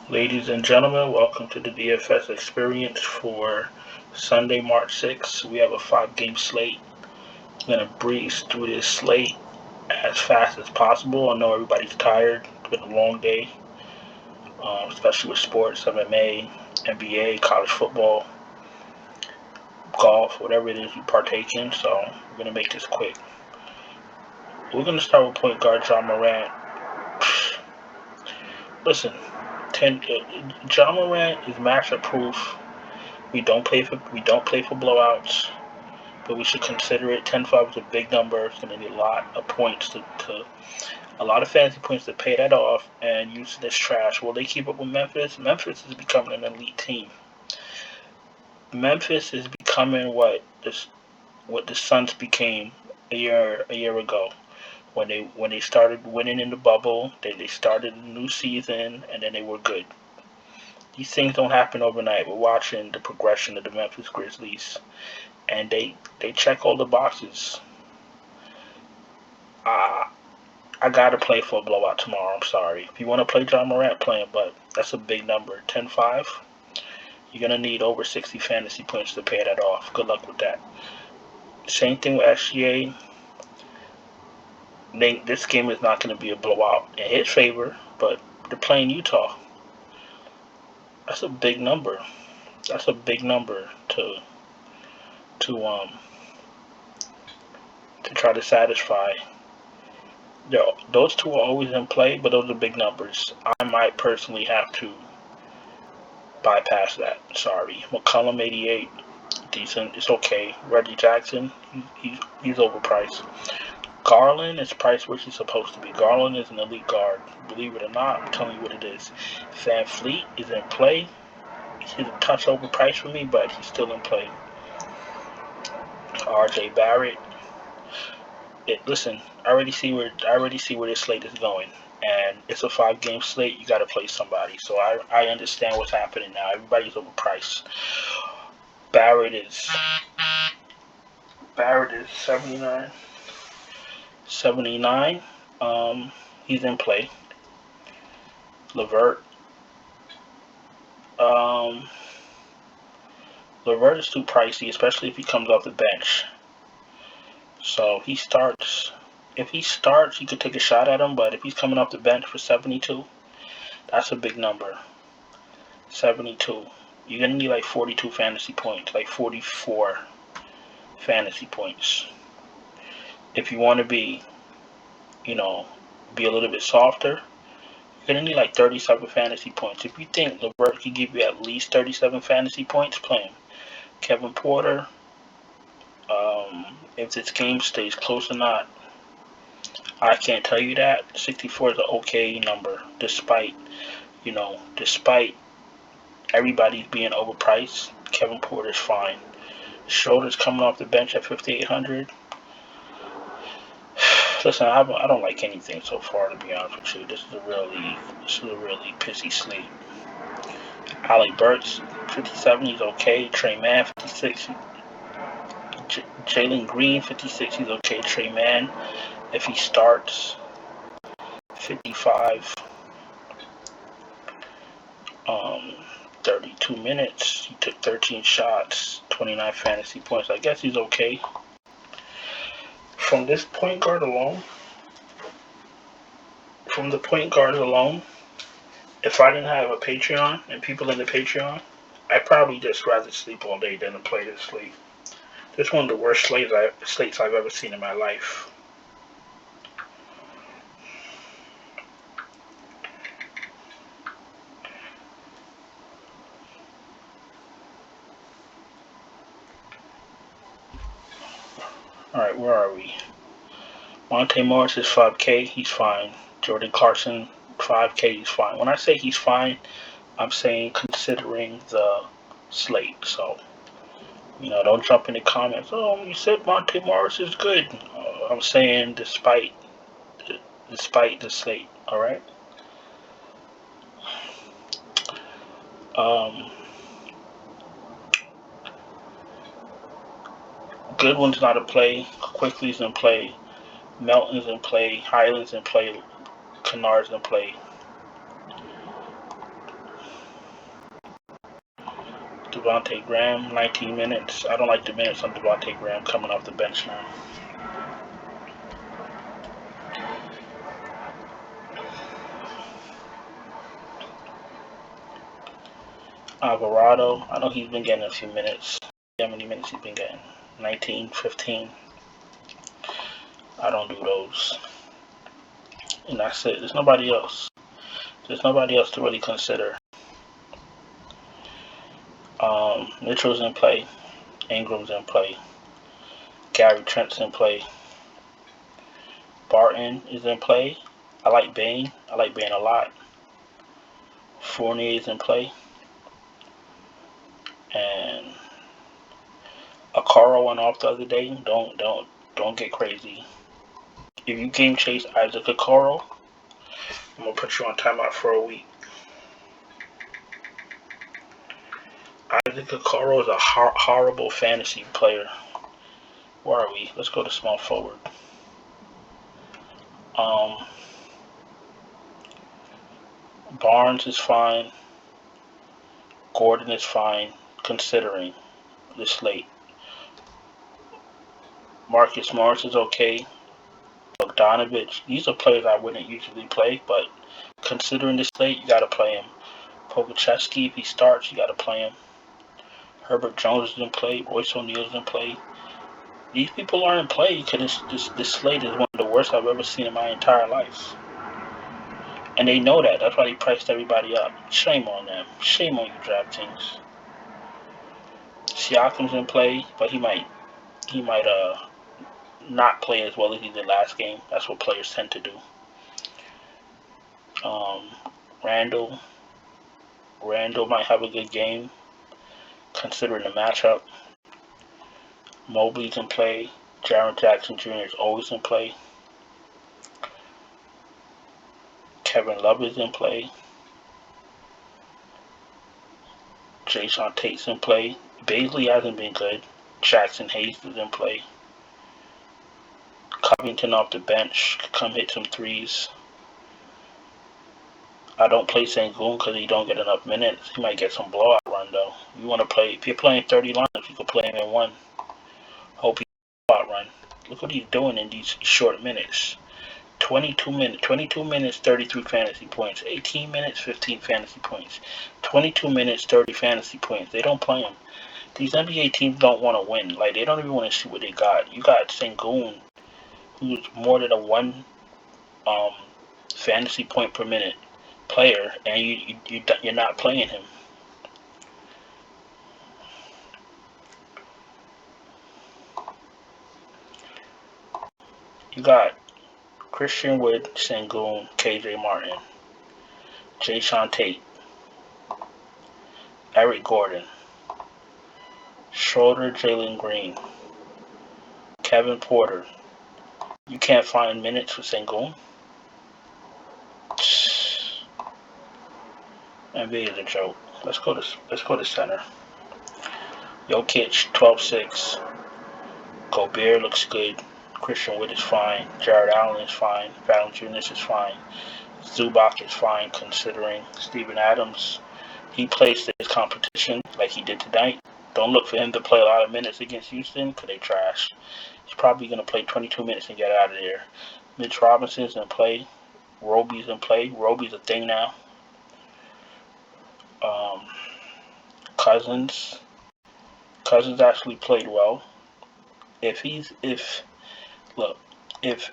Ladies and gentlemen, welcome to the DFS experience for Sunday, March 6th. We have a 5 game slate. I'm going to breeze through this slate as fast as possible. I know everybody's tired. It's been a long day, especially with sports, MMA, NBA, college football, golf, whatever it is you partake in. So we're going to make this quick. We're going to start with point guard John Morant. Listen, John Morant is matchup proof. We don't play for blowouts, but we should consider it. 10-5 is a big number. It's going to need a lot of points a lot of fantasy points to pay that off, and use this trash. Will they keep up with Memphis? Memphis is becoming an elite team. Memphis is becoming what the Suns became a year ago. When they started winning in the bubble, they started a new season, and then they were good. These things don't happen overnight. We're watching the progression of the Memphis Grizzlies, and they check all the boxes. I gotta play for a blowout tomorrow. I'm sorry. If you want to play John Morant, play him, but that's a big number. 10-5. You're gonna need over 60 fantasy points to pay that off. Good luck with that. Same thing with SGA. This game is not going to be a blowout in his favor, but they're playing Utah. That's a big number. That's a big number to try to satisfy. Those two are always in play, but those are big numbers. I might personally have to bypass that. Sorry. McCollum 88, decent. It's okay. Reggie Jackson, he's overpriced. Garland is priced where he's supposed to be. Garland is an elite guard. Believe it or not, I'm telling you what it is. Van Fleet is in play. He's a touch overpriced for me, but he's still in play. RJ Barrett. Listen, I already see where this slate is going, and it's a 5 game slate. You got to play somebody. So I understand what's happening now. Everybody's overpriced. Barrett is 79. 79. He's in play. LeVert. LeVert is too pricey, especially if he comes off the bench. So if he starts, you could take a shot at him. But if he's coming off the bench for 72, that's a big number. 72. You're gonna need like 42 fantasy points, like 44 fantasy points. If you want to be a little bit softer, you're going to need like 37 fantasy points. If you think LeVert can give you at least 37 fantasy points, play him. Kevin Porter, if this game stays close or not, I can't tell you that. 64 is an okay number, despite everybody's being overpriced. Kevin Porter's fine. Schroeder's coming off the bench at 5,800. Listen, I don't like anything so far, to be honest with you. This is a really pissy slate. Alec Burks, 57, he's okay. Trey Mann, 56. Jalen Green, 56, he's okay. Trey Mann, if he starts, 55. 32 minutes. He took 13 shots, 29 fantasy points. I guess he's okay. From the point guard alone, if I didn't have a Patreon and people in the Patreon, I'd probably just rather sleep all day than to play this slate. This is one of the worst slates I've ever seen in my life. Alright, where are we? Monte Morris is 5K, he's fine. Jordan Clarkson, 5K, he's fine. When I say he's fine, I'm saying considering the slate. So, don't jump in the comments. Oh, you said Monte Morris is good. I'm saying despite the slate. All right. Goodwin's not a play. Quickly's in play. Melton's in play. Highland's in play. Kennard's in play. Devontae Graham, 19 minutes. I don't like the minutes on Devontae Graham coming off the bench now. Alvarado, I know he's been getting a few minutes. How many minutes he's been getting? 19, 15. I don't do those. And that's it. There's nobody else. There's nobody else to really consider. Mitchell's in play. Ingram's in play. Gary Trent's in play. Barton is in play. I like Bain. I like Bain a lot. Fournier's in play. And Okoro went off the other day. Don't get crazy. If you game chase Isaac Okoro, I'm gonna put you on timeout for a week. Isaac Okoro is a horrible fantasy player. Where are we? Let's go to small forward. Barnes is fine. Gordon is fine, considering the slate. Marcus Morris is okay. Bogdanovich, these are players I wouldn't usually play, but considering the slate, you gotta play him. Pogacheski, if he starts, you gotta play him. Herbert Jones is in play. Royce O'Neal is in play. These people aren't in play because this slate is one of the worst I've ever seen in my entire life. And they know that. That's why they priced everybody up. Shame on them. Shame on you, DraftKings. Siakam's in play, but he might not play as well as he did last game. That's what players tend to do. Randall might have a good game considering the matchup. Mobley's in play. Jaren Jackson Jr. is always in play. Kevin Love is in play. Jason Tate's in play. Baisley hasn't been good. Jackson Hayes is in play. Covington off the bench could come hit some threes. I don't play Sengun because he don't get enough minutes. He might get some blowout run though. You want to play, if you're playing 30 lineups, you can play him in one. Hope he blowout run. Look what he's doing in these short minutes. 22 minutes, 33 fantasy points. 18 minutes, 15 fantasy points. 22 minutes, 30 fantasy points. They don't play him. These NBA teams don't want to win. Like, they don't even want to see what they got. You got Sengun, who's more than a one fantasy point per minute player, and you're not playing him. You got Christian Wood, Sengun, KJ Martin, Jason Tate, Eric Gordon, Schroeder, Jalen Green, Kevin Porter. You can't find minutes for Sengun. NBA is a joke. Let's go to center. Jokic, 12-6. Gobert looks good. Christian Wood is fine. Jared Allen is fine. Valanciunas is fine. Zubac is fine considering Steven Adams. He plays his competition like he did tonight. Don't look for him to play a lot of minutes against Houston because they trash. He's probably going to play 22 minutes and get out of there. Mitch Robinson's in play. Roby's in play. Roby's a thing now. Cousins actually played well. If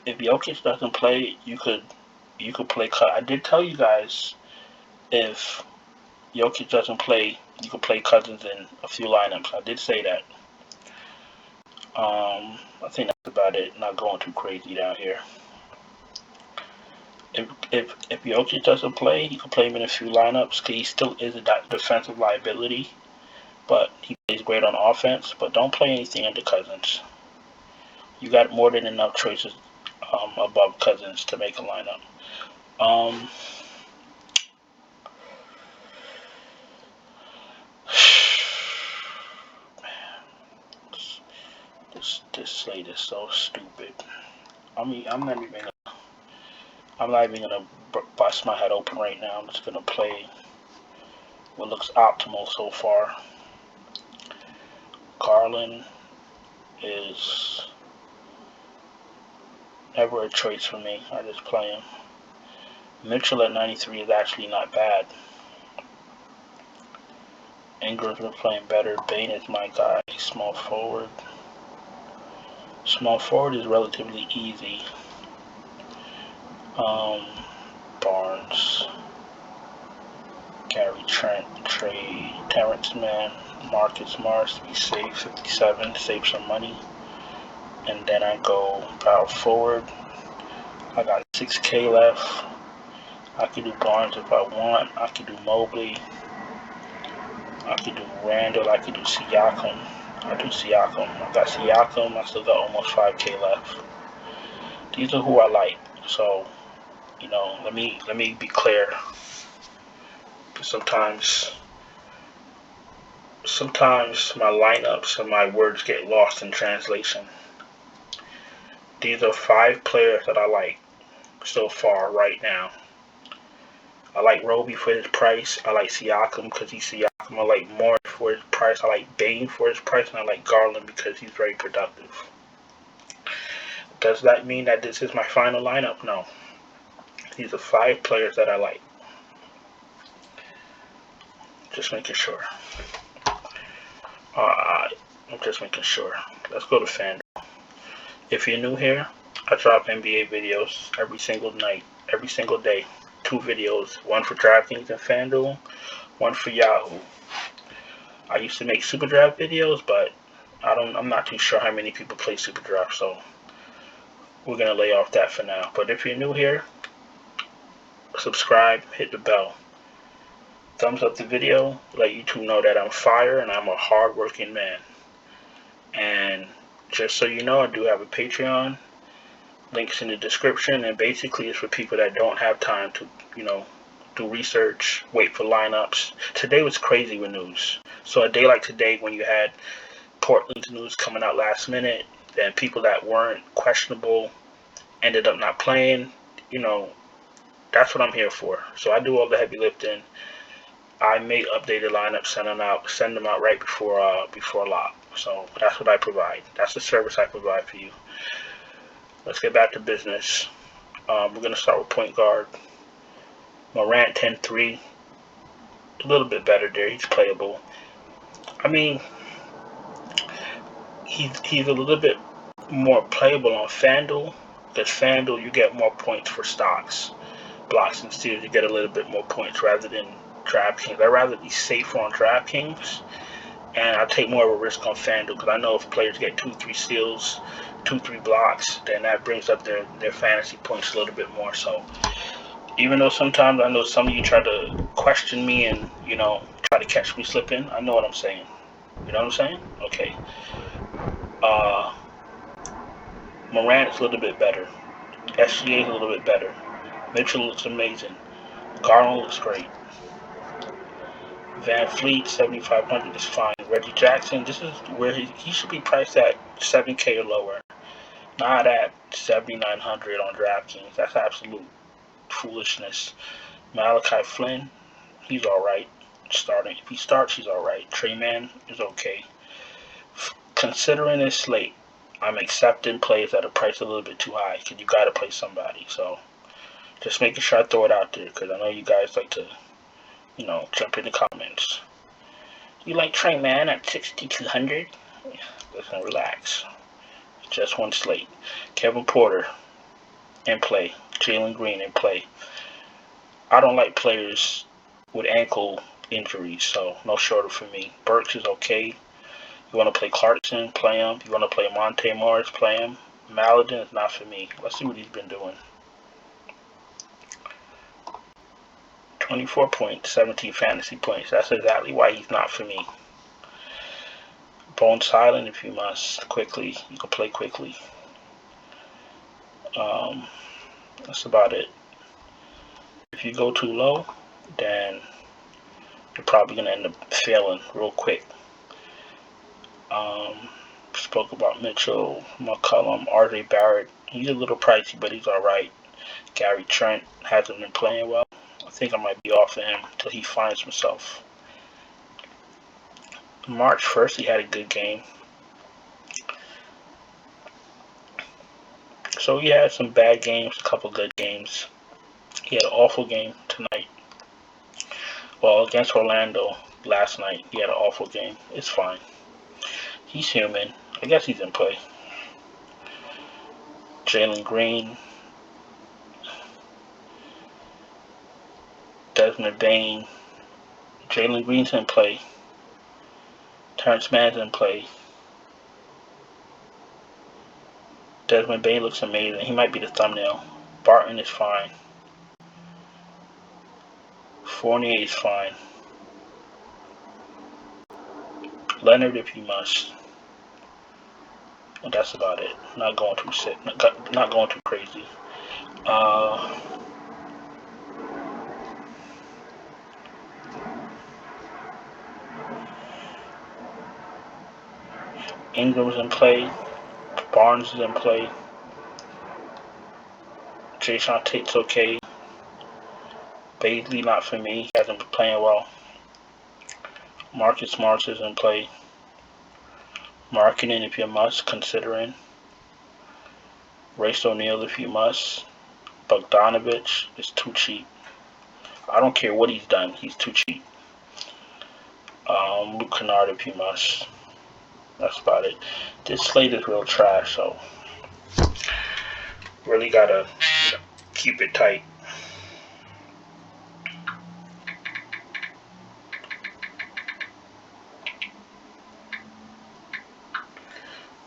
Jokic doesn't play, you could play. I did tell you guys, if Jokic doesn't play, you could play Cousins in a few lineups. I did say that. I think that's about it. Not going too crazy down here. If Jokic doesn't play, you can play him in a few lineups because he still is a defensive liability, but he plays great on offense. But don't play anything under Cousins. You got more than enough choices above Cousins to make a lineup. This slate is so stupid. I mean, I'm not even gonna bust my head open right now. I'm just gonna play what looks optimal so far. Garland is never a choice for me. I just play him. Mitchell at 93 is actually not bad. Ingram's been playing better. Bain is my guy. Small forward. Small forward is relatively easy. Barnes. Gary Trent. Trey. Terrence Mann. Marcus Morris to be safe. 57. Save some money. And then I go power forward. I got 6K left. I could do Barnes if I want. I could do Mobley. I could do Randall. I could do Siakam. I do Siakam. I got Siakam. I still got almost 5K left. These are who I like. So, you know, let me be clear. Sometimes my lineups and my words get lost in translation. These are 5 players that I like so far right now. I like Roby for his price. I like Siakam because he's Siakam. I like Morris for his price. I like Bain for his price. And I like Garland because he's very productive. Does that mean that this is my final lineup? No. These are 5 players that I like. Just making sure. I'm just making sure. Let's go to FanDuel. If you're new here, I drop NBA videos every single night, every single day. 2 videos, one for DraftKings and FanDuel, one for Yahoo. I used to make Super Draft videos, but I'm not too sure how many people play Super Draft, so we're gonna lay off that for now. But if you're new here, subscribe, hit the bell, thumbs up the video, let YouTube know that I'm fire and I'm a hard-working man. And just so you know, I do have a Patreon. Links in the description, and basically it's for people that don't have time to, you know, do research, wait for lineups. Today was crazy with news. So a day like today, when you had Portland's news coming out last minute, then people that weren't questionable ended up not playing, you know, that's what I'm here for. So I do all the heavy lifting. I make updated lineups, send them out right before lock. So that's what I provide. That's the service I provide for you. Let's get back to business. We're going to start with point guard. Morant 10-3. A little bit better there. He's playable. I mean, he's a little bit more playable on FanDuel. Because FanDuel, you get more points for stocks. Blocks and steals, you get a little bit more points rather than DraftKings. I'd rather be safer on DraftKings. And I'll take more of a risk on FanDuel because I know if players get 2-3 steals, 2-3 blocks, then that brings up their fantasy points a little bit more. So even though sometimes I know some of you try to question me and, you know, try to catch me slipping, I know what I'm saying. You know what I'm saying? Okay. Morant's a little bit better. SGA's a little bit better. Mitchell looks amazing. Garland looks great. Van Fleet, 7,500 is fine. Reggie Jackson, this is where he should be priced at 7K or lower. Not at 7,900 on DraftKings. That's absolute foolishness. Malachi Flynn, he's alright. Starting. If he starts, he's alright. Trey Mann is okay. Considering this slate, I'm accepting plays at a price a little bit too high because you got to play somebody. So just making sure I throw it out there because I know you guys like to, you know, jump in the comments. You like Trey Mann at 6,200? Listen, relax. Just one slate. Kevin Porter in play. Jalen Green in play. I don't like players with ankle injuries, so no shorter for me. Burks is okay. You want to play Clarkson? Play him. You want to play Monte Morris? Play him. Maladin is not for me. Let's see what he's been doing. 24 points, 17 fantasy points. That's exactly why he's not for me. Bone Silent if you must. Quickly. You can play quickly. That's about it. If you go too low, then you're probably going to end up failing real quick. Spoke about Mitchell, McCollum, RJ Barrett. He's a little pricey, but he's alright. Gary Trent hasn't been playing well. I think I might be off of him until he finds himself. March 1st, he had a good game. So he had some bad games, a couple good games. He had an awful game tonight. Well, against Orlando last night, he had an awful game. It's fine. He's human. I guess he's in play. Jalen Green, Desmond Bain. Jalen Green's in play. Terrence Mann's in play. Desmond Bain looks amazing. He might be the thumbnail. Barton is fine. Fournier is fine. Leonard if you must. And that's about it. Not going too sick. Not going too crazy. Ingram's in play. Barnes is in play. Jason Tate's okay. Baisley not for me. He hasn't been playing well. Marcus Smart is in play. Marketing if you must, considering. Race O'Neal if you must. Bogdanovich is too cheap. I don't care what he's done. He's too cheap. Luke Kennard if you must. That's about it. This slate is real trash, so really gotta keep it tight.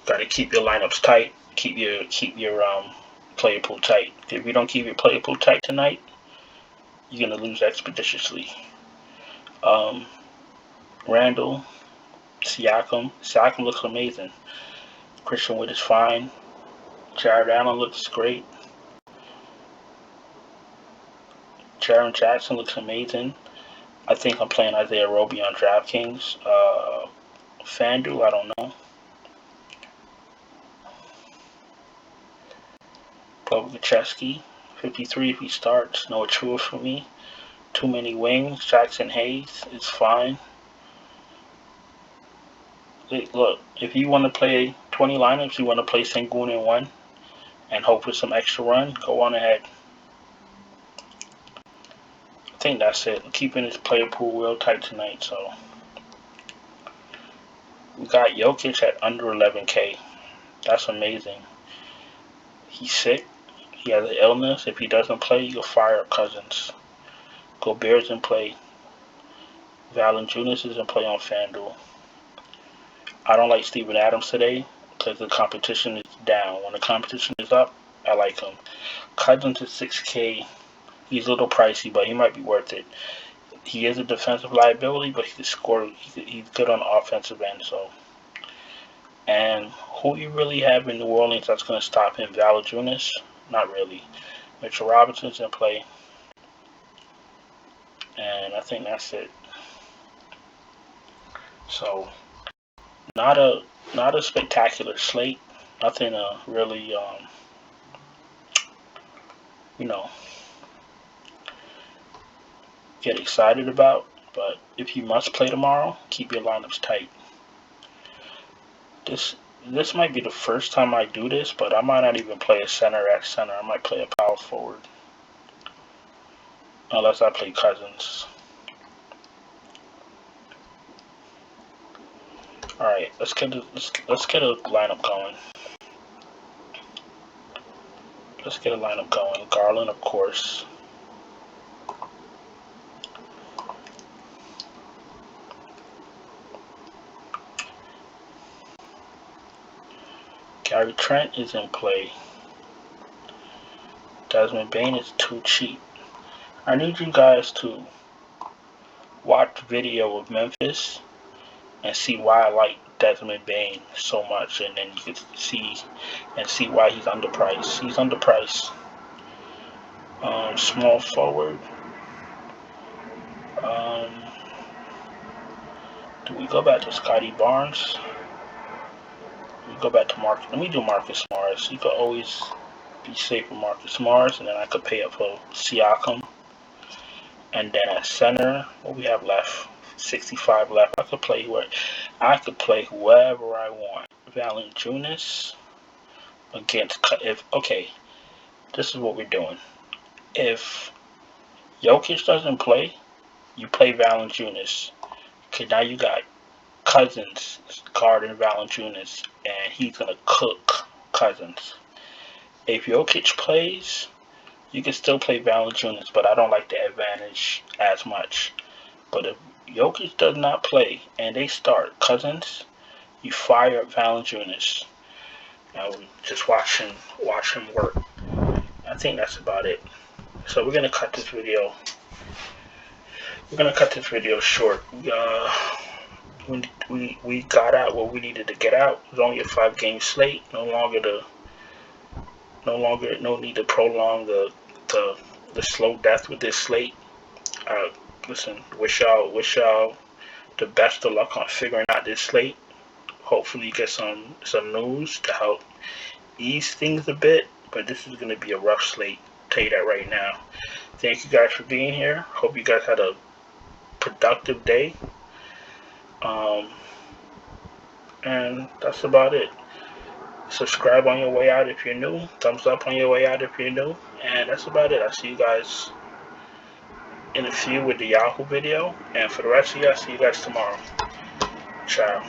Gotta keep your lineups tight. Keep your player pool tight. If you don't keep your player pool tight tonight, you're gonna lose expeditiously. Randall, Siakam. Siakam looks amazing. Christian Wood is fine. Jared Allen looks great. Jaren Jackson looks amazing. I think I'm playing Isaiah Roby on DraftKings. FanDuel, I don't know. Bogachevsky, 53 if he starts. No Achua for me. Too many wings. Jackson Hayes is fine. Look, if you want to play 20 lineups, you want to play Sengun in one and hope for some extra run, go on ahead. I think that's it. I'm keeping his player pool real tight tonight, so. We got Jokic at under 11K. That's amazing. He's sick. He has an illness. If he doesn't play, you'll fire Cousins. Gobert's in play. Valanciunas is in play on FanDuel. I don't like Steven Adams today because the competition is down. When the competition is up, I like him. Cousins is 6K. He's a little pricey, but he might be worth it. He is a defensive liability, but he can score. He's good on the offensive end. So, and who you really have in New Orleans that's going to stop him? Valanciunas? Not really. Mitchell Robinson's in play, and I think that's it. So, not a spectacular slate. Nothing really get excited about. But if you must play tomorrow, keep your lineups tight. This might be the first time I do this, but I might not even play a center at center. I might play a power forward, unless I play Cousins. All right, let's get a lineup going. Let's get a lineup going. Garland, of course. Gary Trent is in play. Desmond Bain is too cheap. I need you guys to watch video of Memphis and see why I like Desmond Bain so much, and then you can see why he's underpriced. He's underpriced. Small forward. Do we go back to Scotty Barnes? We go back to Marcus. Let me do Marcus Morris. You could always be safe with Marcus Morris, and then I could pay up for Siakam. And then at center, what we have left? 65 left. I could play whoever I want. Valanciunas against okay. This is what we're doing. If Jokic doesn't play, you play Valanciunas. Okay, now you got Cousins guarding Valanciunas, and he's gonna cook Cousins. If Jokic plays, you can still play Valanciunas, but I don't like the advantage as much. But if Jokic does not play and they start Cousins, you fire up Valanciunas. Now just watch him work. I think that's about it. So we're gonna cut this video. Short. We got out what we needed to get out. It was only a 5-game slate. No need to prolong the slow death with this slate. Listen, wish y'all the best of luck on figuring out this slate. Hopefully you get some news to help ease things a bit, but this is going to be a rough slate, tell you that right now. Thank you guys for being here. Hope you guys had a productive day. And that's about it. Subscribe on your way out if you're new. Thumbs up on your way out if you're new. And that's about it. I'll see you guys in a few with the Yahoo video. And for the rest of you, I'll see you guys tomorrow. Ciao.